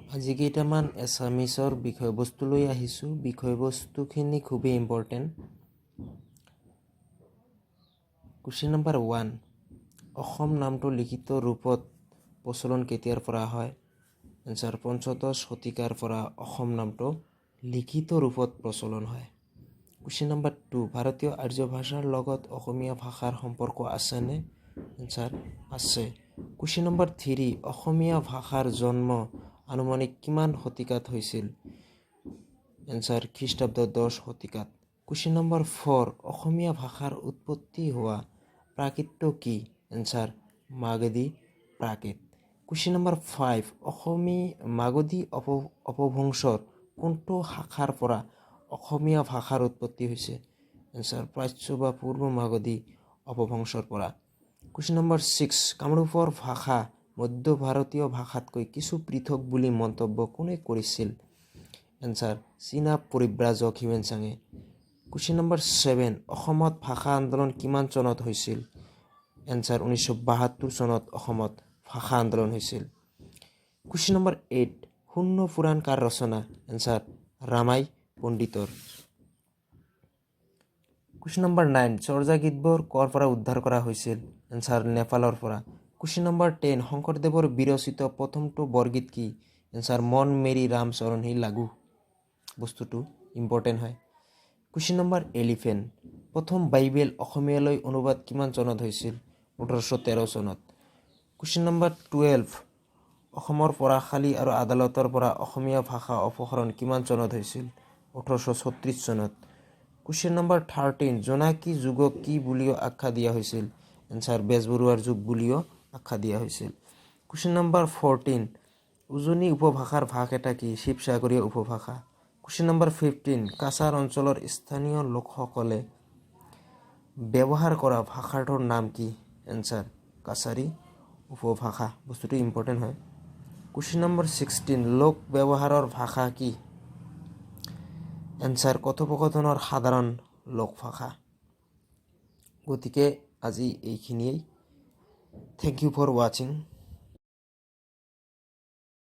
আজি কেইটামান এছামিছৰ বিষয়বস্তু লৈ আহিছোঁ। বিষয়বস্তুখিনি খুবেই ইম্পৰ্টেণ্ট। কুৱেশ্যন নম্বৰ 1, অসম নামটো লিখিত ৰূপত প্ৰচলন কেতিয়াৰ পৰা হয়? এনচাৰ, পঞ্চদশ শতিকাৰ পৰা অসম নামটো লিখিত ৰূপত প্ৰচলন হয়। কুৱেশ্যন নম্বৰ 2, ভাৰতীয় আৰ্য ভাষাৰ লগত অসমীয়া ভাষাৰ সম্পৰ্ক আছেনে? এনচাৰ, আছে। কুৱেশ্যন নম্বৰ 3, অসমীয়া ভাষাৰ জন্ম আনুমানিক কিমান শতিকাত হৈছিল? এনচাৰ, খ্ৰীষ্টাব্দ 10 শতিকাত। কুৱেশ্যন নম্বৰ 4, অসমীয়া ভাষাৰ উৎপত্তি হোৱা প্ৰাকৃত কি? Answer, Magadhi Prakrit. Question number 5, Magadhi অপভ্ৰংশৰ কোনটো শাখাৰ পৰা অসমীয়া ভাষাৰ উৎপত্তি হৈছে? এনচাৰ, প্ৰাচ্য বা পূৰ্ব মাগধী অপভ্ৰংশৰ পৰা। কুৱেশ্যন নম্বৰ 6, কামৰূপৰ ভাষা মধ্য ভাৰতীয় ভাষাতকৈ কিছু পৃথক বুলি মন্তব্য কোনে কৰিছিল? এনচাৰ, চীনা পৰিব্ৰাজক হিউৱেনচাঙে। কুৱেশ্যন নম্বৰ 7, অসমত ভাষা আন্দোলন কিমান চনত হৈছিল? এনচাৰ, 1972 চনত অসমত ভাষা আন্দোলন হৈছিল। কুৱেশ্যন নম্বৰ 8, শূন্য পুৰাণ কাৰ ৰচনা? এনচাৰ, ৰামাই পণ্ডিতৰ। কুৱেশ্যন নম্বৰ 9, চৰ্যা গীতবোৰ ক'ৰ পৰা উদ্ধাৰ কৰা হৈছিল? এনচাৰ, নেপালৰ পৰা। কুৱেশ্যন নম্বৰ 10, শংকৰদেৱৰ বিৰচিত প্ৰথমটো বৰগীত কি? এনচাৰ, মন মেৰি ৰাম চৰণহি লাগু। বস্তুটো ইম্পৰ্টেণ্ট হয়। কুৱেশ্যন নম্বৰ 11, প্ৰথম বাইবেল অসমীয়ালৈ অনুবাদ কিমান চনত হৈছিল? 1813 চনত। কুৱেশ্যন নম্বৰ 12, অসমৰ পঢ়াশালী আৰু আদালতৰ পৰা অসমীয়া ভাষা অপসাৰণ কিমান চনত হৈছিল? 1836 চনত। কুৱেশ্যন নম্বৰ 13, জোনাকী যুগক কি বুলিও আখ্যা দিয়া হৈছিল? এনচাৰ, বেজবৰুৱাৰ যুগ বুলিও আখ্যা দিয়া হৈছিল। কুৱেশ্যন নম্বৰ 14, উজনি উপভাষাৰ ভাগ এটা কি? শিৱসাগৰীয় উপভাষা। কুৱেশ্যন নম্বৰ 15, কাছাৰ অঞ্চলৰ স্থানীয় লোকসকলে ব্যৱহাৰ কৰা ভাষাটোৰ নাম কি? এনচাৰ, কাছাৰী উপভাষা। বস্তুটো ইম্পৰ্টেণ্ট হয়। কুৱেশ্যন নম্বৰ 16, লোক ব্যৱহাৰৰ ভাষা কি? এনচাৰ, কথোপকথনৰ সাধাৰণ লোকভাষা। গতিকে আজি এইখিনিয়েই। থেংক ইউ ফৰ ৱাচিং।